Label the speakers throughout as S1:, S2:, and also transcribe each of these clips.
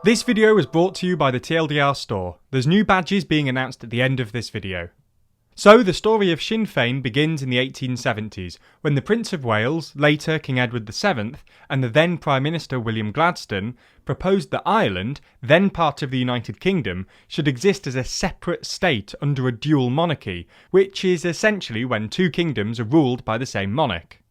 S1: This video was brought to you by the TLDR store. There's new badges being announced at the end of this video. So, the story of Sinn Fein begins in the 1870s, when the Prince of Wales, later King Edward VII, and the then Prime Minister William Gladstone proposed that Ireland, then part of the United Kingdom, should exist as a separate state under a dual monarchy, which is essentially when two kingdoms are ruled by the same monarch.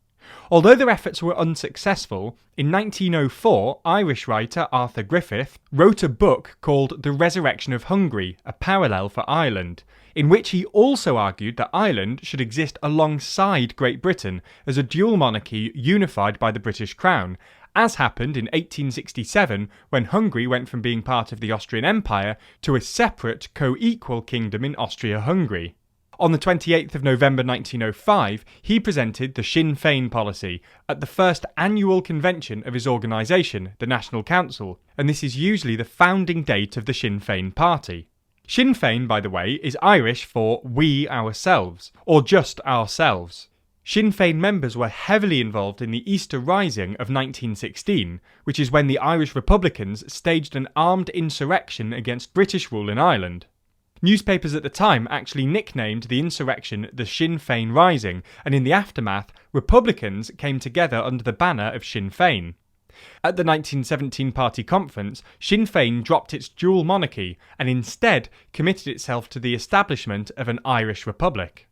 S1: Although their efforts were unsuccessful, in 1904 Irish writer Arthur Griffith wrote a book called The Resurrection of Hungary, a parallel for Ireland, in which he also argued that Ireland should exist alongside Great Britain as a dual monarchy unified by the British Crown, as happened in 1867 when Hungary went from being part of the Austrian Empire to a separate co-equal kingdom in Austria-Hungary. On the 28th of November 1905, he presented the Sinn Fein policy at the first annual convention of his organisation, the National Council, and this is usually the founding date of the Sinn Fein party. Sinn Fein, by the way, is Irish for we ourselves, or just ourselves. Sinn Fein members were heavily involved in the Easter Rising of 1916, which is when the Irish Republicans staged an armed insurrection against British rule in Ireland. Newspapers at the time actually nicknamed the insurrection the Sinn Fein Rising, and in the aftermath, Republicans came together under the banner of Sinn Fein. At the 1917 party conference, Sinn Fein dropped its dual monarchy and instead committed itself to the establishment of an Irish Republic.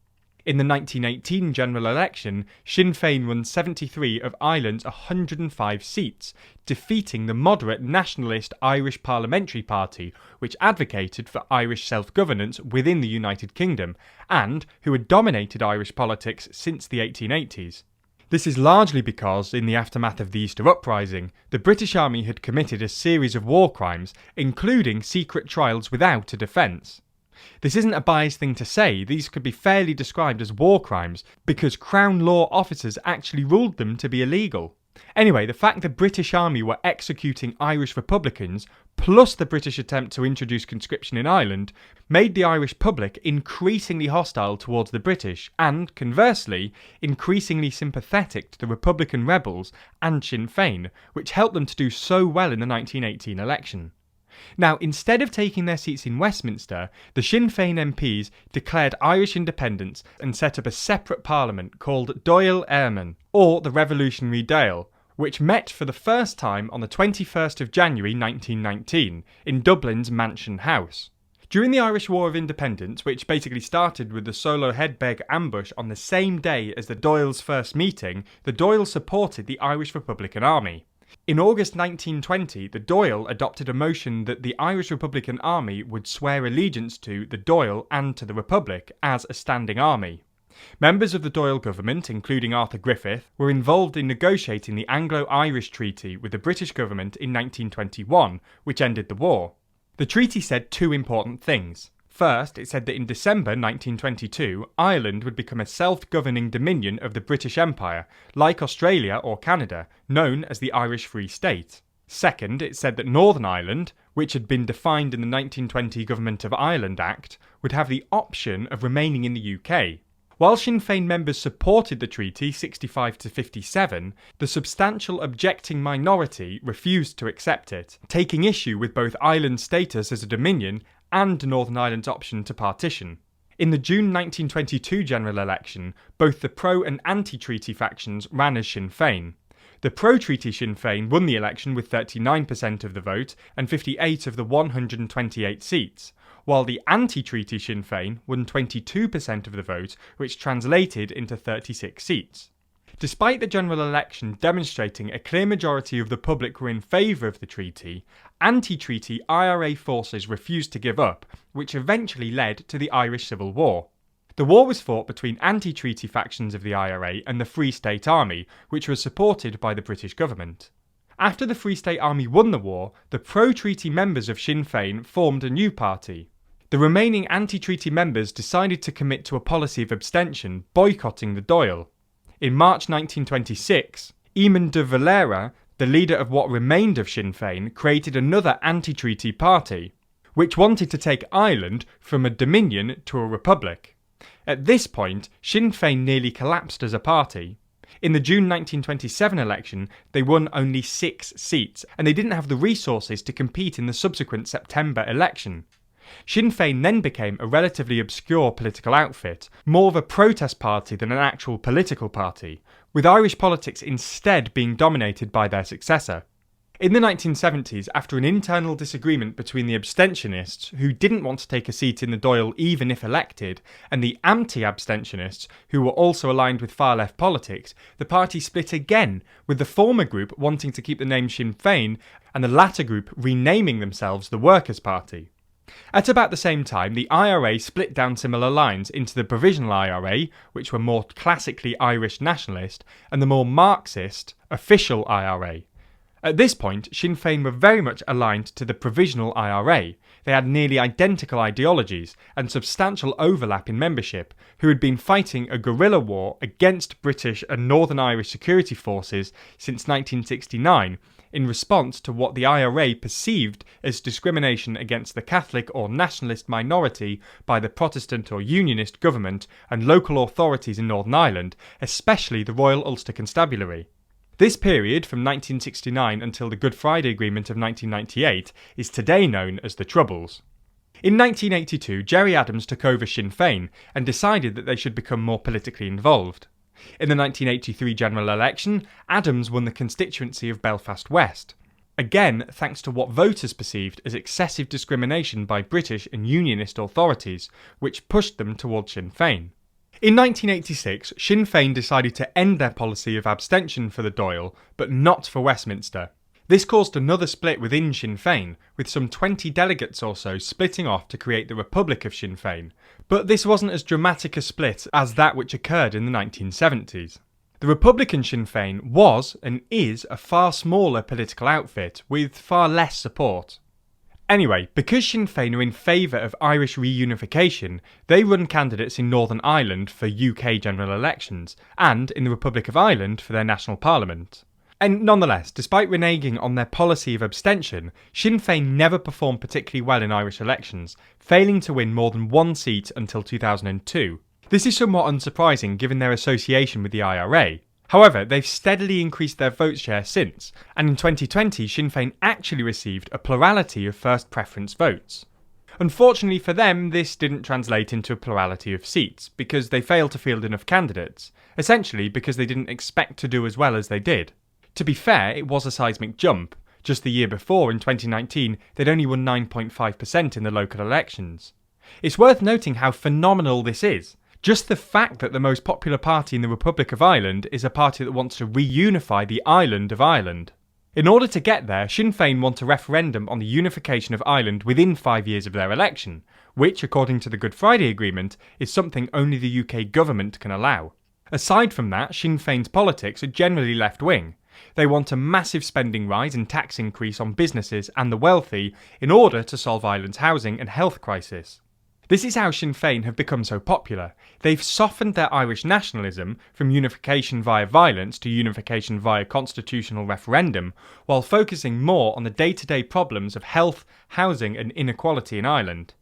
S1: In the 1918 general election, Sinn Fein won 73 of Ireland's 105 seats, defeating the moderate Nationalist Irish Parliamentary Party, which advocated for Irish self-governance within the United Kingdom, and who had dominated Irish politics since the 1880s. This is largely because, in the aftermath of the Easter Uprising, the British Army had committed a series of war crimes, including secret trials without a defence. This isn't a biased thing to say, these could be fairly described as war crimes, because Crown law officers actually ruled them to be illegal. Anyway, the fact the British Army were executing Irish Republicans, plus the British attempt to introduce conscription in Ireland, made the Irish public increasingly hostile towards the British, and, conversely, increasingly sympathetic to the Republican rebels and Sinn Fein, which helped them to do so well in the 1918 election. Now, instead of taking their seats in Westminster, the Sinn Fein MPs declared Irish independence and set up a separate parliament called Dáil Éireann, or the Revolutionary Dáil, which met for the first time on the 21st of January 1919 in Dublin's Mansion House. During the Irish War of Independence, which basically started with the SOLOHEADBEG ambush on the same day as the Dáil's first meeting, the Dáil supported the Irish Republican Army. In August 1920, the Dáil adopted a motion that the Irish Republican Army would swear allegiance to the Dáil and to the Republic as a standing army. Members of the Dáil government, including Arthur Griffith, were involved in negotiating the Anglo-Irish Treaty with the British government in 1921, which ended the war. The treaty said two important things. First, it said that in December 1922, Ireland would become a self-governing dominion of the British Empire, like Australia or Canada, known as the Irish Free State. Second, it said that Northern Ireland, which had been defined in the 1920 Government of Ireland Act, would have the option of remaining in the UK. While Sinn Fein members supported the treaty 65 to 57, the substantial objecting minority refused to accept it, taking issue with both Ireland's status as a dominion and Northern Ireland's option to partition. In the June 1922 general election, both the pro- and anti-treaty factions ran as Sinn Fein. The pro-treaty Sinn Fein won the election with 39% of the vote and 58 of the 128 seats, while the anti-treaty Sinn Fein won 22% of the vote, which translated into 36 seats. Despite the general election demonstrating a clear majority of the public were in favour of the treaty, anti-treaty IRA forces refused to give up, which eventually led to the Irish Civil War. The war was fought between anti-treaty factions of the IRA and the Free State Army, which was supported by the British government. After the Free State Army won the war, the pro-treaty members of Sinn Fein formed a new party. The remaining anti-treaty members decided to commit to a policy of abstention, boycotting the Dáil. In March 1926, Eamon de Valera, the leader of what remained of Sinn Fein, created another anti-treaty party, which wanted to take Ireland from a dominion to a republic. At this point, Sinn Fein nearly collapsed as a party. In the June 1927 election, they won only 6 seats, and they didn't have the resources to compete in the subsequent September election. Sinn Fein then became a relatively obscure political outfit, more of a protest party than an actual political party, with Irish politics instead being dominated by their successor. In the 1970s, after an internal disagreement between the abstentionists, who didn't want to take a seat in the Dáil even if elected, and the anti-abstentionists, who were also aligned with far-left politics, the party split again, with the former group wanting to keep the name Sinn Fein, and the latter group renaming themselves the Workers' Party. At about the same time, the IRA split down similar lines into the Provisional IRA, which were more classically Irish nationalist, and the more Marxist, Official IRA. At this point, Sinn Fein were very much aligned to the Provisional IRA. They had nearly identical ideologies and substantial overlap in membership, who had been fighting a guerrilla war against British and Northern Irish security forces since 1969, in response to what the IRA perceived as discrimination against the Catholic or nationalist minority by the Protestant or Unionist government and local authorities in Northern Ireland, especially the Royal Ulster Constabulary. This period, from 1969 until the Good Friday Agreement of 1998, is today known as the Troubles. In 1982, Gerry Adams took over Sinn Fein and decided that they should become more politically involved. In the 1983 general election, Adams won the constituency of Belfast West, again thanks to what voters perceived as excessive discrimination by British and Unionist authorities, which pushed them towards Sinn Fein. In 1986, Sinn Fein decided to end their policy of abstention for the Dáil, but not for Westminster. This caused another split within Sinn Fein, with some 20 delegates or so splitting off to create the Republic of Sinn Fein, but this wasn't as dramatic a split as that which occurred in the 1970s. The Republican Sinn Fein was, and is, a far smaller political outfit, with far less support. Anyway, because Sinn Fein are in favour of Irish reunification, they run candidates in Northern Ireland for UK general elections, and in the Republic of Ireland for their national parliament. And nonetheless, despite reneging on their policy of abstention, Sinn Fein never performed particularly well in Irish elections, failing to win more than 1 seat until 2002. This is somewhat unsurprising given their association with the IRA. However, they've steadily increased their vote share since, and in 2020 Sinn Fein actually received a plurality of first preference votes. Unfortunately for them, this didn't translate into a plurality of seats, because they failed to field enough candidates, essentially because they didn't expect to do as well as they did. To be fair, it was a seismic jump. Just the year before, in 2019, they'd only won 9.5% in the local elections. It's worth noting how phenomenal this is. Just the fact that the most popular party in the Republic of Ireland is a party that wants to reunify the island of Ireland. In order to get there, Sinn Fein want a referendum on the unification of Ireland within 5 years of their election, which, according to the Good Friday Agreement, is something only the UK government can allow. Aside from that, Sinn Fein's politics are generally left-wing. They want a massive spending rise and tax increase on businesses and the wealthy in order to solve Ireland's housing and health crisis. This is how Sinn Fein have become so popular. They've softened their Irish nationalism from unification via violence to unification via constitutional referendum, while focusing more on the day-to-day problems of health, housing and inequality in Ireland.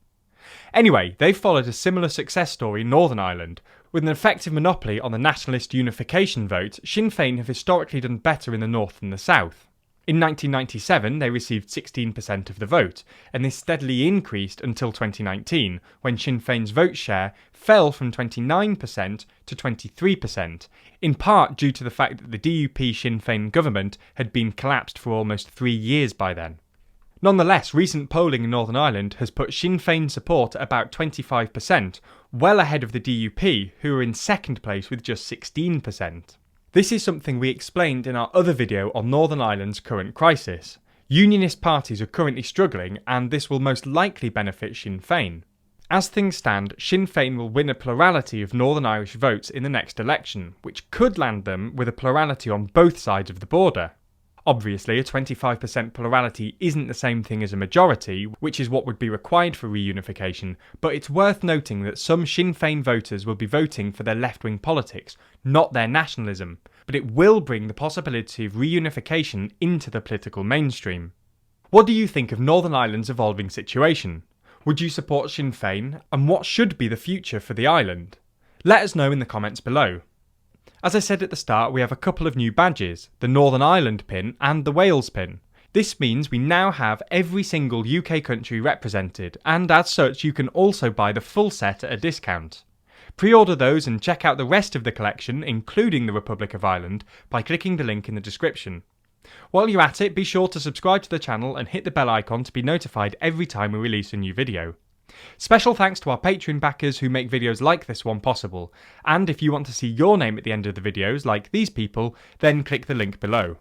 S1: Anyway, they've followed a similar success story in Northern Ireland. With an effective monopoly on the nationalist unification vote, Sinn Fein have historically done better in the north than the south. In 1997, they received 16% of the vote, and this steadily increased until 2019, when Sinn Fein's vote share fell from 29% to 23%, in part due to the fact that the DUP Sinn Fein government had been collapsed for almost 3 years by then. Nonetheless, recent polling in Northern Ireland has put Sinn Fein support at about 25%, well ahead of the DUP, who are in second place with just 16%. This is something we explained in our other video on Northern Ireland's current crisis. Unionist parties are currently struggling, and this will most likely benefit Sinn Fein. As things stand, Sinn Fein will win a plurality of Northern Irish votes in the next election, which could land them with a plurality on both sides of the border. Obviously, a 25% plurality isn't the same thing as a majority, which is what would be required for reunification, but it's worth noting that some Sinn Fein voters will be voting for their left-wing politics, not their nationalism, but it will bring the possibility of reunification into the political mainstream. What do you think of Northern Ireland's evolving situation? Would you support Sinn Fein, and what should be the future for the island? Let us know in the comments below. As I said at the start, we have a couple of new badges, the Northern Ireland pin and the Wales pin. This means we now have every single UK country represented, and as such you can also buy the full set at a discount. Pre-order those and check out the rest of the collection, including the Republic of Ireland, by clicking the link in the description. While you're at it, be sure to subscribe to the channel and hit the bell icon to be notified every time we release a new video. Special thanks to our Patreon backers who make videos like this one possible, and if you want to see your name at the end of the videos like these people, then click the link below.